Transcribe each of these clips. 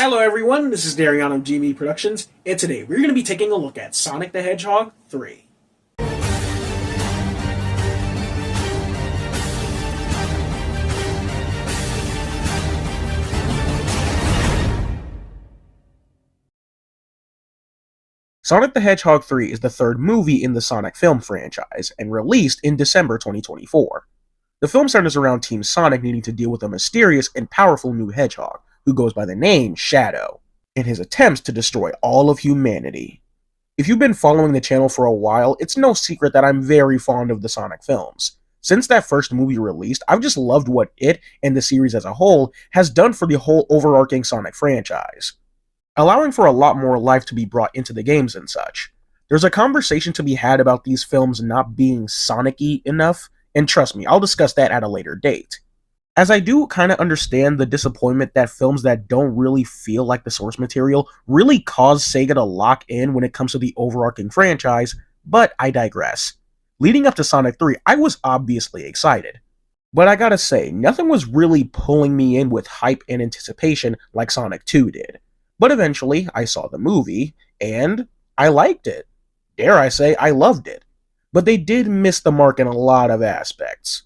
Hello everyone, this is Darian of GNB Productions, and today we're going to be taking a look at Sonic the Hedgehog 3. Sonic the Hedgehog 3 is the third movie in the Sonic film franchise, and released in December 2024. The film centers around Team Sonic needing to deal with a mysterious and powerful new hedgehog, who goes by the name Shadow, in his attempts to destroy all of humanity. If you've been following the channel for a while, it's no secret that I'm very fond of the Sonic films. Since that first movie released, I've just loved what it, and the series as a whole, has done for the whole overarching Sonic franchise, allowing for a lot more life to be brought into the games and such. There's a conversation to be had about these films not being Sonic-y enough, and trust me, I'll discuss that at a later date. As I do kind of understand the disappointment that films that don't really feel like the source material really cause Sega to lock in when it comes to the overarching franchise, but I digress. Leading up to Sonic 3, I was obviously excited. But I gotta say, nothing was really pulling me in with hype and anticipation like Sonic 2 did. But eventually, I saw the movie, and I liked it. Dare I say, I loved it. But they did miss the mark in a lot of aspects.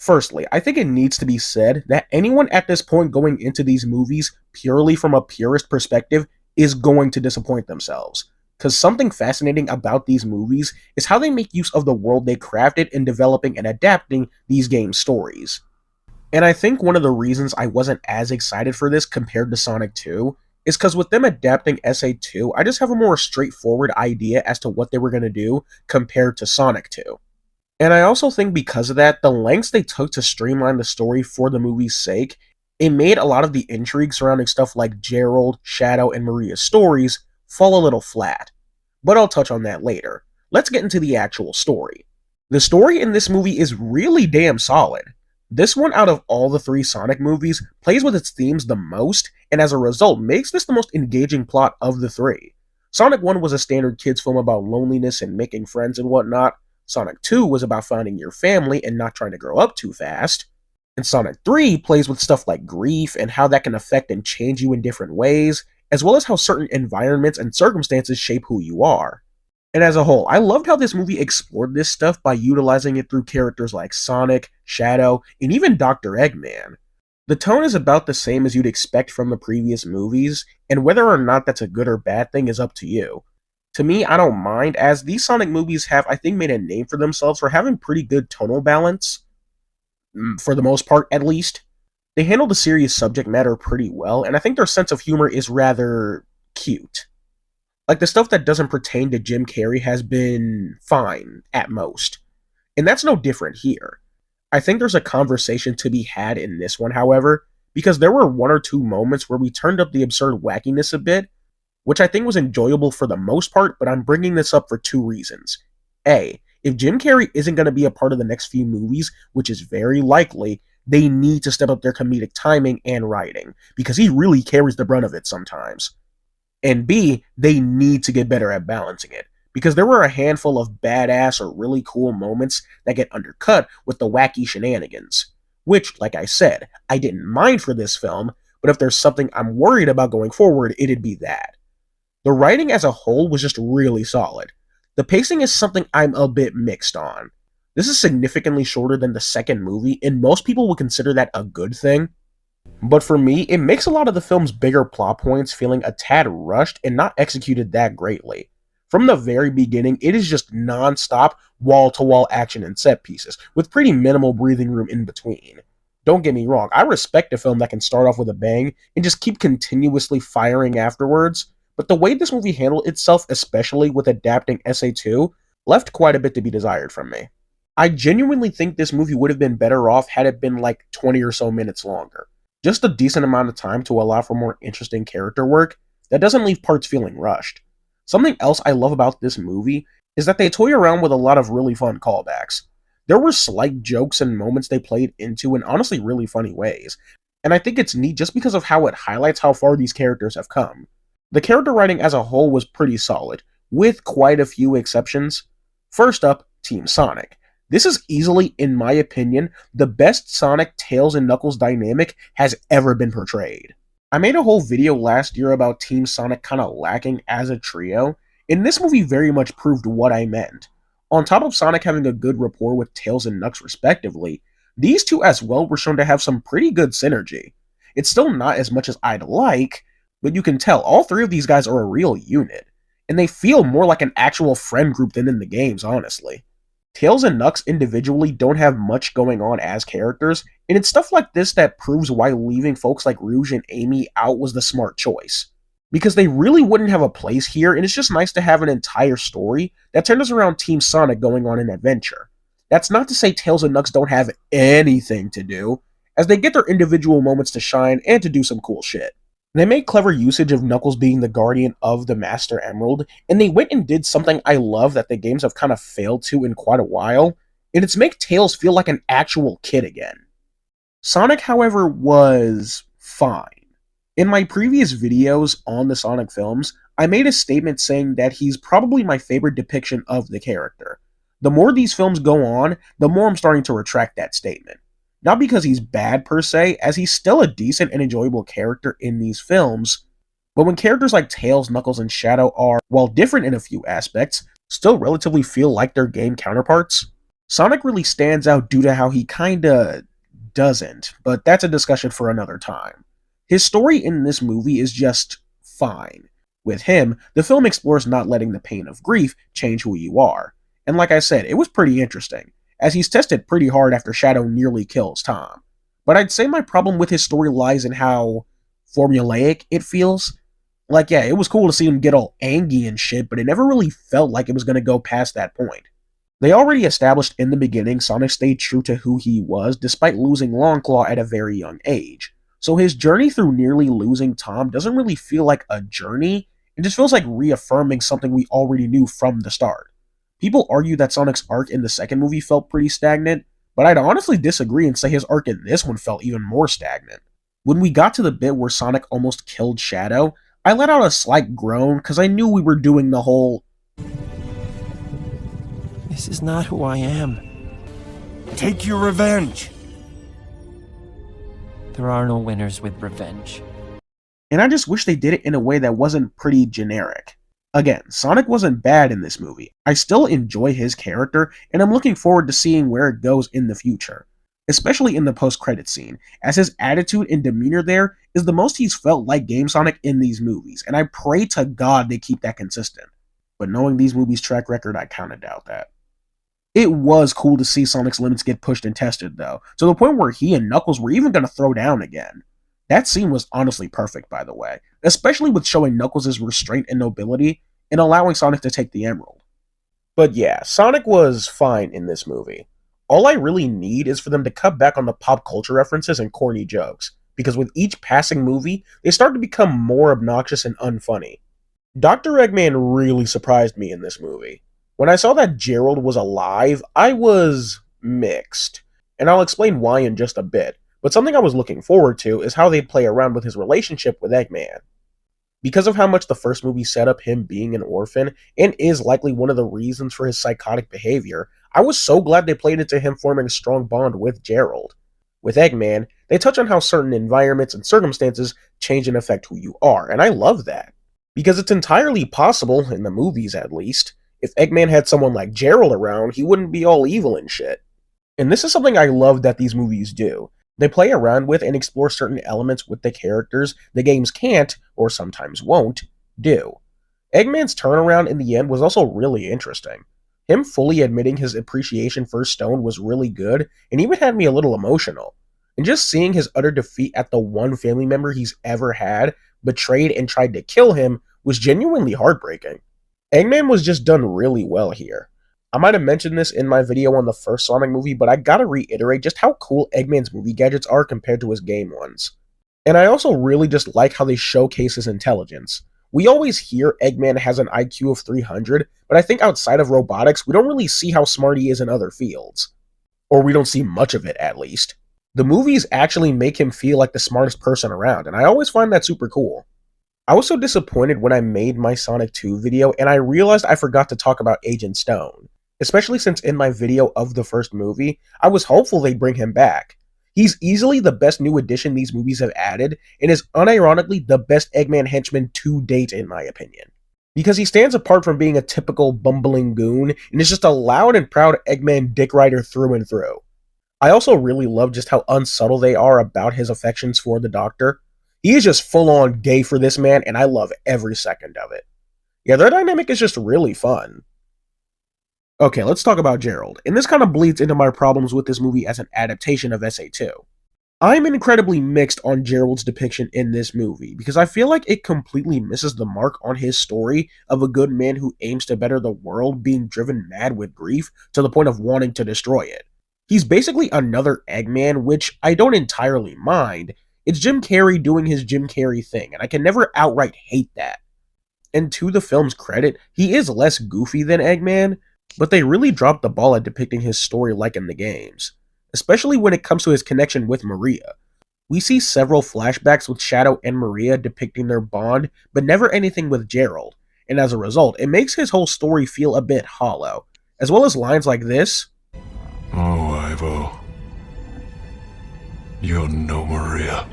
Firstly, I think it needs to be said that anyone at this point going into these movies purely from a purist perspective is going to disappoint themselves. Because something fascinating about these movies is how they make use of the world they crafted in developing and adapting these game stories. And I think one of the reasons I wasn't as excited for this compared to Sonic 2 is because with them adapting SA2, I just have a more straightforward idea as to what they were going to do compared to Sonic 2. And I also think because of that, the lengths they took to streamline the story for the movie's sake, it made a lot of the intrigue surrounding stuff like Gerald, Shadow, and Maria's stories fall a little flat. But I'll touch on that later. Let's get into the actual story. The story in this movie is really damn solid. This one out of all the three Sonic movies plays with its themes the most, and as a result makes this the most engaging plot of the three. Sonic 1 was a standard kids film about loneliness and making friends and whatnot. Sonic 2 was about finding your family and not trying to grow up too fast. And Sonic 3 plays with stuff like grief and how that can affect and change you in different ways, as well as how certain environments and circumstances shape who you are. And as a whole, I loved how this movie explored this stuff by utilizing it through characters like Sonic, Shadow, and even Dr. Eggman. The tone is about the same as you'd expect from the previous movies, and whether or not that's a good or bad thing is up to you. To me, I don't mind, as these Sonic movies have, I think, made a name for themselves for having pretty good tonal balance. For the most part, at least. They handle the serious subject matter pretty well, and I think their sense of humor is rather cute. Like, the stuff that doesn't pertain to Jim Carrey has been fine, at most. And that's no different here. I think there's a conversation to be had in this one, however, because there were one or two moments where we turned up the absurd wackiness a bit, which I think was enjoyable for the most part, but I'm bringing this up for two reasons. A, if Jim Carrey isn't going to be a part of the next few movies, which is very likely, they need to step up their comedic timing and writing, because he really carries the brunt of it sometimes. And B, they need to get better at balancing it, because there were a handful of badass or really cool moments that get undercut with the wacky shenanigans. Which, like I said, I didn't mind for this film, but if there's something I'm worried about going forward, it'd be that. The writing as a whole was just really solid. The pacing is something I'm a bit mixed on. This is significantly shorter than the second movie, and most people would consider that a good thing. But for me, it makes a lot of the film's bigger plot points feeling a tad rushed and not executed that greatly. From the very beginning, it is just non-stop, wall-to-wall action and set pieces, with pretty minimal breathing room in between. Don't get me wrong, I respect a film that can start off with a bang and just keep continuously firing afterwards, but the way this movie handled itself, especially with adapting SA2, left quite a bit to be desired from me. I genuinely think this movie would have been better off had it been like 20 or so minutes longer. Just a decent amount of time to allow for more interesting character work that doesn't leave parts feeling rushed. Something else I love about this movie is that they toy around with a lot of really fun callbacks. There were slight jokes and moments they played into in honestly really funny ways, and I think it's neat just because of how it highlights how far these characters have come. The character writing as a whole was pretty solid, with quite a few exceptions. First up, Team Sonic. This is easily, in my opinion, the best Sonic, Tails, and Knuckles dynamic has ever been portrayed. I made a whole video last year about Team Sonic kinda lacking as a trio, and this movie very much proved what I meant. On top of Sonic having a good rapport with Tails and Knucks respectively, these two as well were shown to have some pretty good synergy. It's still not as much as I'd like, but you can tell all three of these guys are a real unit, and they feel more like an actual friend group than in the games, honestly. Tails and Knucks individually don't have much going on as characters, and it's stuff like this that proves why leaving folks like Rouge and Amy out was the smart choice. Because they really wouldn't have a place here, and it's just nice to have an entire story that centers around Team Sonic going on an adventure. That's not to say Tails and Knucks don't have anything to do, as they get their individual moments to shine and to do some cool shit. They made clever usage of Knuckles being the guardian of the Master Emerald, and they went and did something I love that the games have kind of failed to in quite a while, and it's make Tails feel like an actual kid again. Sonic, however, was fine. In my previous videos on the Sonic films, I made a statement saying that he's probably my favorite depiction of the character. The more these films go on, the more I'm starting to retract that statement. Not because he's bad per se, as he's still a decent and enjoyable character in these films, but when characters like Tails, Knuckles, and Shadow are, while different in a few aspects, still relatively feel like their game counterparts, Sonic really stands out due to how he kinda doesn't, but that's a discussion for another time. His story in this movie is just fine. With him, the film explores not letting the pain of grief change who you are. And like I said, it was pretty interesting, as he's tested pretty hard after Shadow nearly kills Tom. But I'd say my problem with his story lies in how formulaic it feels. Like, yeah, it was cool to see him get all angry and shit, but it never really felt like it was gonna go past that point. They already established in the beginning Sonic stayed true to who he was despite losing Longclaw at a very young age. So his journey through nearly losing Tom doesn't really feel like a journey, it just feels like reaffirming something we already knew from the start. People argue that Sonic's arc in the second movie felt pretty stagnant, but I'd honestly disagree and say his arc in this one felt even more stagnant. When we got to the bit where Sonic almost killed Shadow, I let out a slight groan because I knew we were doing the whole "This is not who I am. Take your revenge." There are no winners with revenge. And I just wish they did it in a way that wasn't pretty generic. Again, Sonic wasn't bad in this movie. I still enjoy his character, and I'm looking forward to seeing where it goes in the future. Especially in the post-credit scene, as his attitude and demeanor there is the most he's felt like Game Sonic in these movies, and I pray to God they keep that consistent. But knowing these movies' track record, I kinda doubt that. It was cool to see Sonic's limits get pushed and tested, though, to the point where he and Knuckles were even gonna throw down again. That scene was honestly perfect, by the way, especially with showing Knuckles' restraint and nobility, and allowing Sonic to take the Emerald. But yeah, Sonic was fine in this movie. All I really need is for them to cut back on the pop culture references and corny jokes, because with each passing movie, they start to become more obnoxious and unfunny. Dr. Eggman really surprised me in this movie. When I saw that Gerald was alive, I was mixed, and I'll explain why in just a bit. But something I was looking forward to is how they'd play around with his relationship with Eggman. Because of how much the first movie set up him being an orphan, and is likely one of the reasons for his psychotic behavior, I was so glad they played into him forming a strong bond with Gerald. With Eggman, they touch on how certain environments and circumstances change and affect who you are, and I love that. Because it's entirely possible, in the movies at least, if Eggman had someone like Gerald around, he wouldn't be all evil and shit. And this is something I love that these movies do. They play around with and explore certain elements with the characters the games can't, or sometimes won't, do. Eggman's turnaround in the end was also really interesting. Him fully admitting his appreciation for Stone was really good, and even had me a little emotional. And just seeing his utter defeat at the one family member he's ever had, betrayed and tried to kill him, was genuinely heartbreaking. Eggman was just done really well here. I might have mentioned this in my video on the first Sonic movie, but I gotta reiterate just how cool Eggman's movie gadgets are compared to his game ones. And I also really just like how they showcase his intelligence. We always hear Eggman has an IQ of 300, but I think outside of robotics, we don't really see how smart he is in other fields. Or we don't see much of it, at least. The movies actually make him feel like the smartest person around, and I always find that super cool. I was so disappointed when I made my Sonic 2 video, and I realized I forgot to talk about Agent Stone. Especially since in my video of the first movie, I was hopeful they'd bring him back. He's easily the best new addition these movies have added, and is unironically the best Eggman henchman to date in my opinion. Because he stands apart from being a typical bumbling goon, and is just a loud and proud Eggman dick rider through and through. I also really love just how unsubtle they are about his affections for the Doctor. He is just full on gay for this man, and I love every second of it. Yeah, their dynamic is just really fun. Okay, let's talk about Gerald, and this kind of bleeds into my problems with this movie as an adaptation of SA2. I'm incredibly mixed on Gerald's depiction in this movie, because I feel like it completely misses the mark on his story of a good man who aims to better the world being driven mad with grief to the point of wanting to destroy it. He's basically another Eggman, which I don't entirely mind. It's Jim Carrey doing his Jim Carrey thing, and I can never outright hate that. And to the film's credit, he is less goofy than Eggman, but they really dropped the ball at depicting his story like in the games, especially when it comes to his connection with Maria. We see several flashbacks with Shadow and Maria depicting their bond, but never anything with Gerald, and as a result, it makes his whole story feel a bit hollow, as well as lines like this. Oh, Ivo. You're no Maria.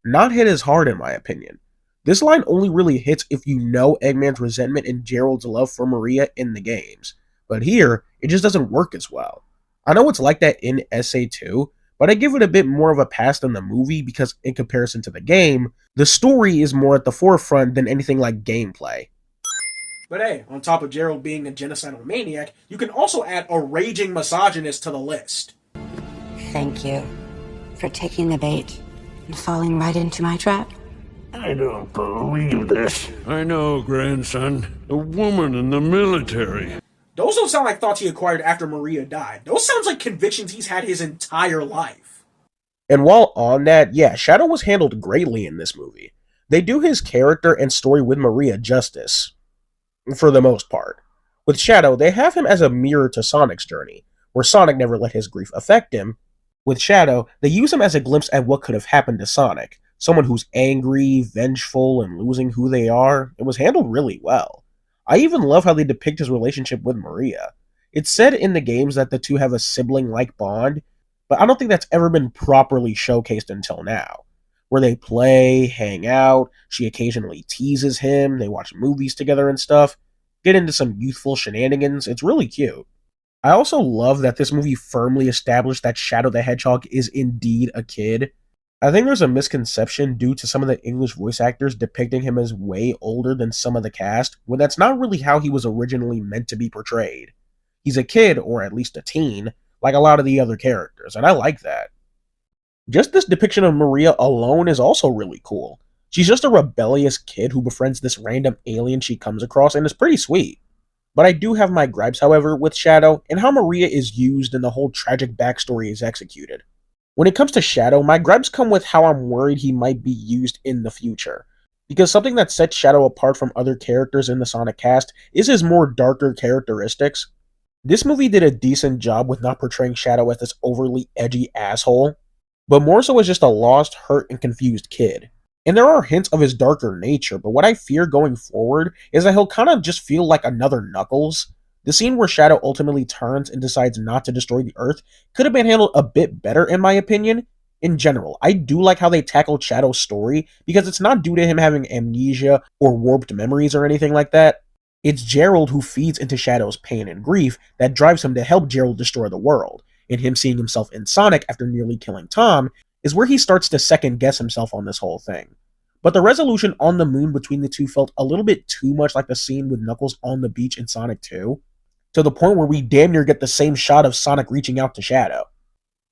Not hit as hard in my opinion. This line only really hits if you know Eggman's resentment and Gerald's love for Maria in the games, but here, it just doesn't work as well. I know it's like that in SA2, but I give it a bit more of a pass than the movie because in comparison to the game, the story is more at the forefront than anything like gameplay. But hey, on top of Gerald being a genocidal maniac, you can also add a raging misogynist to the list. Thank you for taking the bait and falling right into my trap. I don't believe this. I know, grandson. A woman in the military. Those don't sound like thoughts he acquired after Maria died. Those sounds like convictions he's had his entire life. And while on that, yeah, Shadow was handled greatly in this movie. They do his character and story with Maria justice, for the most part. With Shadow, they have him as a mirror to Sonic's journey, where Sonic never let his grief affect him. With Shadow, they use him as a glimpse at what could have happened to Sonic. Someone who's angry, vengeful, and losing who they are. It was handled really well. I even love how they depict his relationship with Maria. It's said in the games that the two have a sibling-like bond, but I don't think that's ever been properly showcased until now. Where they play, hang out, she occasionally teases him, they watch movies together and stuff, get into some youthful shenanigans. It's really cute. I also love that this movie firmly established that Shadow the Hedgehog is indeed a kid. I think there's a misconception due to some of the English voice actors depicting him as way older than some of the cast, when that's not really how he was originally meant to be portrayed. He's a kid, or at least a teen, like a lot of the other characters, and I like that. Just this depiction of Maria alone is also really cool. She's just a rebellious kid who befriends this random alien she comes across, and it's pretty sweet. But I do have my gripes, however, with Shadow, and how Maria is used and the whole tragic backstory is executed. When it comes to Shadow, my gripes come with how I'm worried he might be used in the future. Because something that sets Shadow apart from other characters in the Sonic cast is his more darker characteristics. This movie did a decent job with not portraying Shadow as this overly edgy asshole, but more so as just a lost, hurt, and confused kid. And there are hints of his darker nature, but what I fear going forward is that he'll kind of just feel like another Knuckles. The scene where Shadow ultimately turns and decides not to destroy the Earth could have been handled a bit better in my opinion. In general, I do like how they tackled Shadow's story, because it's not due to him having amnesia or warped memories or anything like that. It's Gerald who feeds into Shadow's pain and grief that drives him to help Gerald destroy the world, and him seeing himself in Sonic after nearly killing Tom is where he starts to second guess himself on this whole thing. But the resolution on the moon between the two felt a little bit too much like the scene with Knuckles on the beach in Sonic 2, to the point where we damn near get the same shot of Sonic reaching out to Shadow.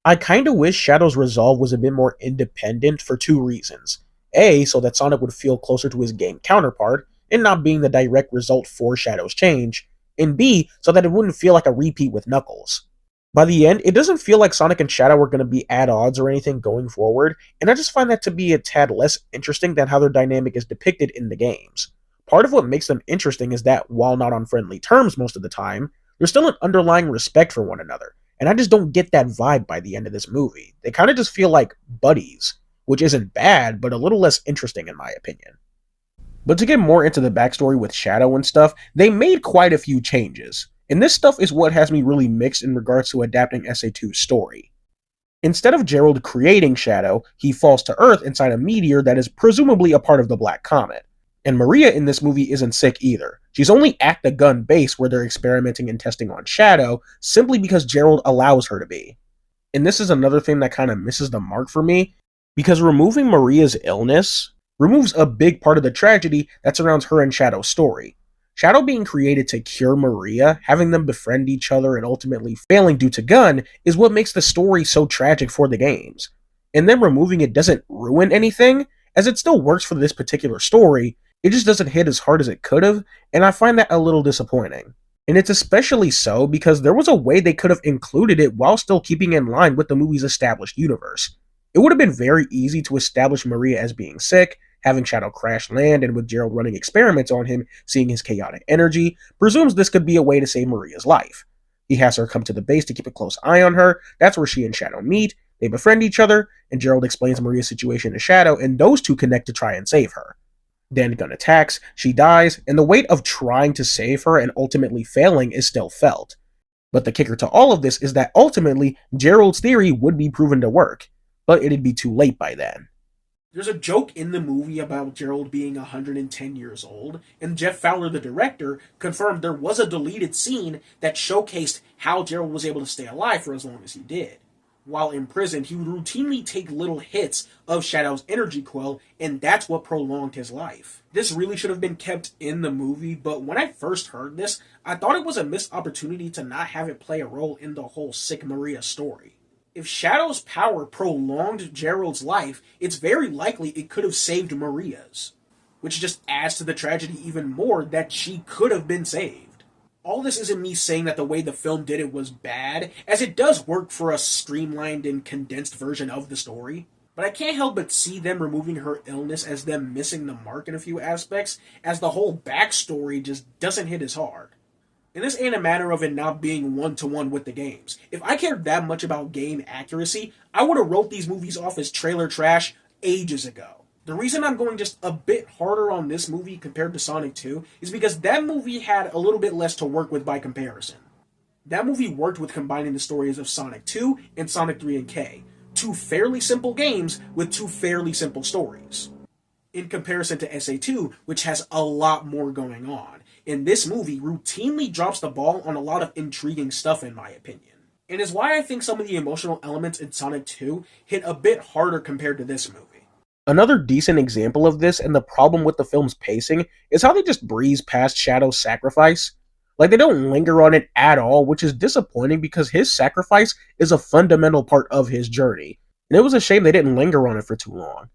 I kinda wish Shadow's resolve was a bit more independent for two reasons. A, so that Sonic would feel closer to his game counterpart, and not being the direct result for Shadow's change, and B, so that it wouldn't feel like a repeat with Knuckles. By the end, it doesn't feel like Sonic and Shadow are going to be at odds or anything going forward, and I just find that to be a tad less interesting than how their dynamic is depicted in the games. Part of what makes them interesting is that, while not on friendly terms most of the time, there's still an underlying respect for one another, and I just don't get that vibe by the end of this movie. They kind of just feel like buddies, which isn't bad, but a little less interesting in my opinion. But to get more into the backstory with Shadow and stuff, they made quite a few changes, and this stuff is what has me really mixed in regards to adapting SA2's story. Instead of Gerald creating Shadow, he falls to Earth inside a meteor that is presumably a part of the Black Comet. And Maria in this movie isn't sick either. She's only at the gun base where they're experimenting and testing on Shadow, simply because Gerald allows her to be. And this is another thing that kind of misses the mark for me, because removing Maria's illness removes a big part of the tragedy that surrounds her and Shadow's story. Shadow being created to cure Maria, having them befriend each other, and ultimately failing due to Gunn is what makes the story so tragic for the games. And then removing it doesn't ruin anything, as it still works for this particular story, it just doesn't hit as hard as it could have, and I find that a little disappointing. And it's especially so because there was a way they could have included it while still keeping in line with the movie's established universe. It would have been very easy to establish Maria as being sick, having Shadow crash land, and with Gerald running experiments on him, seeing his chaotic energy, presumes this could be a way to save Maria's life. He has her come to the base to keep a close eye on her, that's where she and Shadow meet, they befriend each other, and Gerald explains Maria's situation to Shadow, and those two connect to try and save her. Then Gunn attacks, she dies, and the weight of trying to save her and ultimately failing is still felt. But the kicker to all of this is that ultimately, Gerald's theory would be proven to work, but it'd be too late by then. There's a joke in the movie about Gerald being 110 years old, and Jeff Fowler, the director, confirmed there was a deleted scene that showcased how Gerald was able to stay alive for as long as he did. While in prison, he would routinely take little hits of Shadow's energy quill, and that's what prolonged his life. This really should have been kept in the movie, but when I first heard this, I thought it was a missed opportunity to not have it play a role in the whole sick Maria story. If Shadow's power prolonged Gerald's life, it's very likely it could have saved Maria's, which just adds to the tragedy even more that she could have been saved. All this isn't me saying that the way the film did it was bad, as it does work for a streamlined and condensed version of the story, but I can't help but see them removing her illness as them missing the mark in a few aspects, as the whole backstory just doesn't hit as hard. And this ain't a matter of it not being one-to-one with the games. If I cared that much about game accuracy, I would have wrote these movies off as trailer trash ages ago. The reason I'm going just a bit harder on this movie compared to Sonic 2 is because that movie had a little bit less to work with by comparison. That movie worked with combining the stories of Sonic 2 and Sonic 3 and K, two fairly simple games with two fairly simple stories. In comparison to SA2, which has a lot more going on. And this movie routinely drops the ball on a lot of intriguing stuff in my opinion. And is why I think some of the emotional elements in Sonic 2 hit a bit harder compared to this movie. Another decent example of this and the problem with the film's pacing is how they just breeze past Shadow's sacrifice. Like they don't linger on it at all, which is disappointing because his sacrifice is a fundamental part of his journey. And it was a shame they didn't linger on it for too long.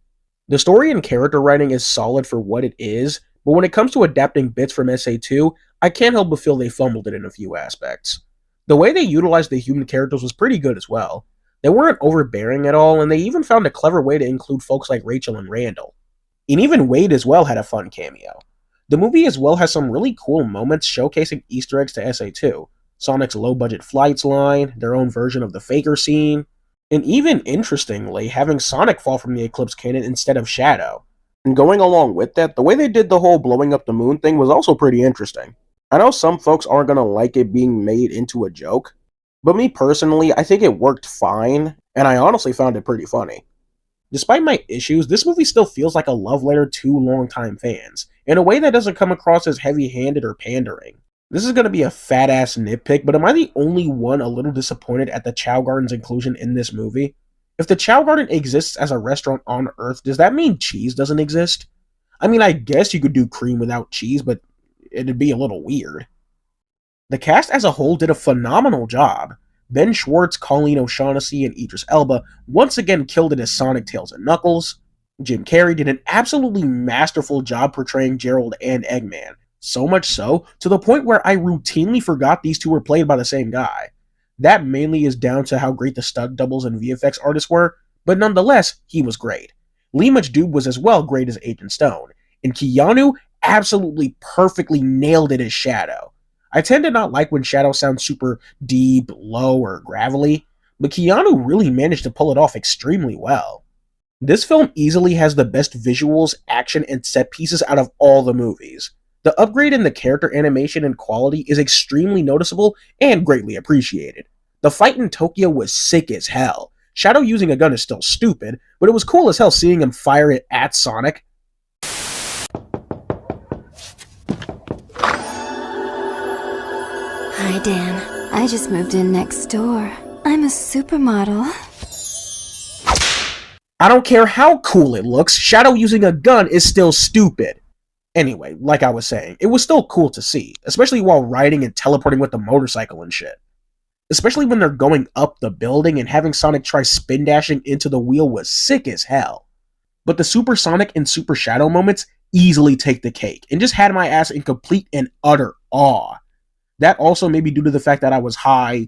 The story and character writing is solid for what it is, but when it comes to adapting bits from SA2, I can't help but feel they fumbled it in a few aspects. The way they utilized the human characters was pretty good as well. They weren't overbearing at all, and they even found a clever way to include folks like Rachel and Randall. And even Wade as well had a fun cameo. The movie as well has some really cool moments showcasing Easter eggs to SA2, Sonic's low-budget flights line, their own version of the Faker scene, and even, interestingly, having Sonic fall from the Eclipse cannon instead of Shadow. And going along with that, the way they did the whole blowing up the moon thing was also pretty interesting. I know some folks aren't going to like it being made into a joke, but me personally, I think it worked fine, and I honestly found it pretty funny. Despite my issues, this movie still feels like a love letter to longtime fans, in a way that doesn't come across as heavy-handed or pandering. This is going to be a fat-ass nitpick, but am I the only one a little disappointed at the Chow Garden's inclusion in this movie? If the Chow Garden exists as a restaurant on Earth, does that mean cheese doesn't exist? I mean, I guess you could do cream without cheese, but it'd be a little weird. The cast as a whole did a phenomenal job. Ben Schwartz, Colleen O'Shaughnessy, and Idris Elba once again killed it as Sonic, Tails, and Knuckles. Jim Carrey did an absolutely masterful job portraying Gerald and Eggman. So much so, to the point where I routinely forgot these two were played by the same guy. That mainly is down to how great the stunt doubles and VFX artists were, but nonetheless, he was great. Lee Majdoub was as well great as Agent Stone, and Keanu absolutely perfectly nailed it as Shadow. I tend to not like when Shadow sounds super deep, low, or gravelly, but Keanu really managed to pull it off extremely well. This film easily has the best visuals, action, and set pieces out of all the movies. The upgrade in the character animation and quality is extremely noticeable and greatly appreciated. The fight in Tokyo was sick as hell. Shadow using a gun is still stupid, but it was cool as hell seeing him fire it at Sonic. Hi, Dan. I just moved in next door. I'm a supermodel. I don't care how cool it looks, Shadow using a gun is still stupid. Anyway, like I was saying, it was still cool to see, especially while riding and teleporting with the motorcycle and shit. Especially when they're going up the building and having Sonic try spin dashing into the wheel was sick as hell. But the Super Sonic and Super Shadow moments easily take the cake and just had my ass in complete and utter awe. That also may be due to the fact that I was high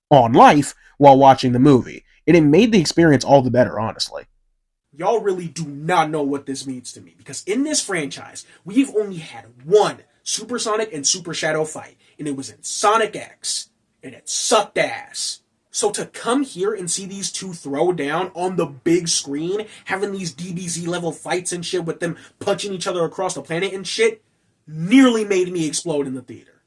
on life while watching the movie, and it made the experience all the better, honestly. Y'all really do not know what this means to me, because in this franchise, we've only had one Super Sonic and Super Shadow fight, and it was in Sonic X, and it sucked ass. So to come here and see these two throw down on the big screen, having these DBZ level fights and shit with them punching each other across the planet and shit, nearly made me explode in the theater.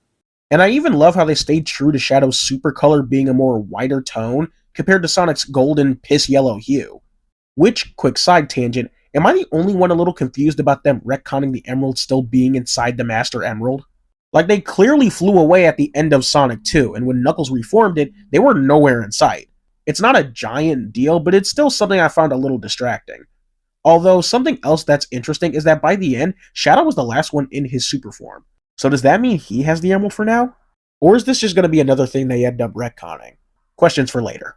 And I even love how they stayed true to Shadow's super color being a more whiter tone compared to Sonic's golden piss yellow hue. Which, quick side tangent, am I the only one a little confused about them retconning the emerald still being inside the Master Emerald? Like, they clearly flew away at the end of Sonic 2, and when Knuckles reformed it, they were nowhere in sight. It's not a giant deal, but it's still something I found a little distracting. Although, something else that's interesting is that by the end, Shadow was the last one in his super form. So does that mean he has the emerald for now? Or is this just going to be another thing they end up retconning? Questions for later.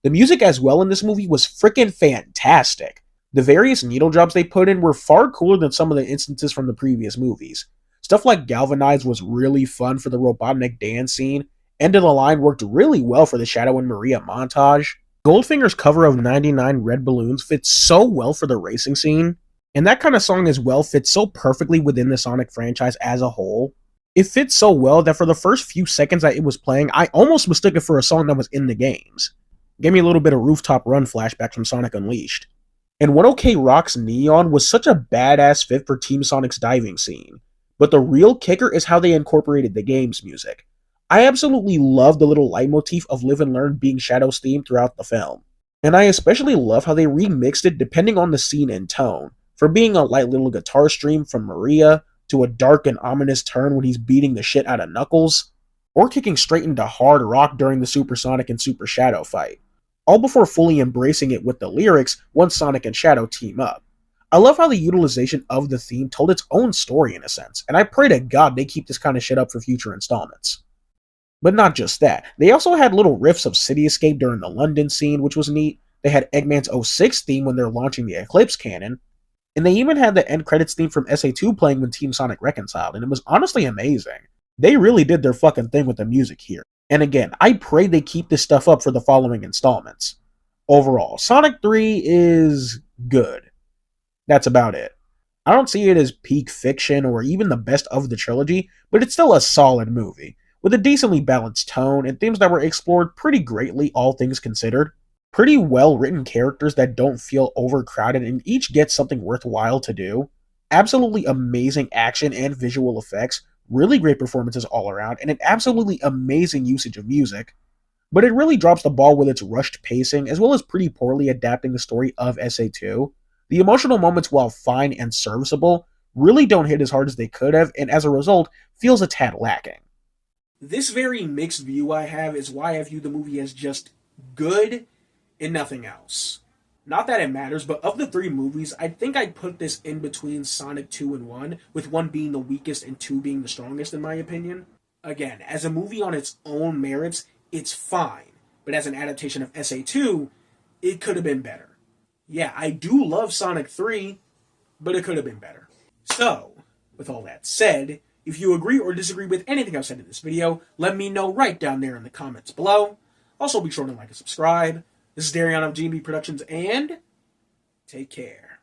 The music as well in this movie was freaking fantastic. The various needle jobs they put in were far cooler than some of the instances from the previous movies. Stuff like Galvanize was really fun for the Robotnik dance scene. End of the Line worked really well for the Shadow and Maria montage. Goldfinger's cover of 99 Red Balloons fits so well for the racing scene. And that kind of song as well fits so perfectly within the Sonic franchise as a whole. It fits so well that for the first few seconds that it was playing, I almost mistook it for a song that was in the games. Gave me a little bit of Rooftop Run flashback from Sonic Unleashed. And 1OK Rock's Neon was such a badass fit for Team Sonic's diving scene. But the real kicker is how they incorporated the game's music. I absolutely love the little leitmotif of Live and Learn being Shadow's theme throughout the film. And I especially love how they remixed it depending on the scene and tone. For being a light little guitar stream from Maria, to a dark and ominous turn when he's beating the shit out of Knuckles, or kicking straight into hard rock during the Super Sonic and Super Shadow fight, all before fully embracing it with the lyrics once Sonic and Shadow team up. I love how the utilization of the theme told its own story in a sense, and I pray to God they keep this kind of shit up for future installments. But not just that, they also had little riffs of City Escape during the London scene, which was neat. They had Eggman's 06 theme when they're launching the Eclipse Cannon, and they even had the end credits theme from SA2 playing when Team Sonic reconciled, and it was honestly amazing. They really did their fucking thing with the music here. And again, I pray they keep this stuff up for the following installments. Overall, Sonic 3 is good. That's about it. I don't see it as peak fiction or even the best of the trilogy, but it's still a solid movie, with a decently balanced tone and themes that were explored pretty greatly, all things considered. Pretty well written characters that don't feel overcrowded and each get something worthwhile to do. Absolutely amazing action and visual effects, really great performances all around, and an absolutely amazing usage of music. But it really drops the ball with its rushed pacing, as well as pretty poorly adapting the story of SA2. The emotional moments, while fine and serviceable, really don't hit as hard as they could have, and as a result, feels a tad lacking. This very mixed view I have is why I view the movie as just good and nothing else. Not that it matters, but of the three movies, I think I'd put this in between Sonic 2 and 1, with 1 being the weakest and 2 being the strongest in my opinion. Again, as a movie on its own merits, it's fine, but as an adaptation of SA2, it could have been better. Yeah, I do love Sonic 3, but it could have been better. So, with all that said, if you agree or disagree with anything I've said in this video, let me know right down there in the comments below. Also, be sure to like and subscribe. This is Darion of GNB Productions, and take care.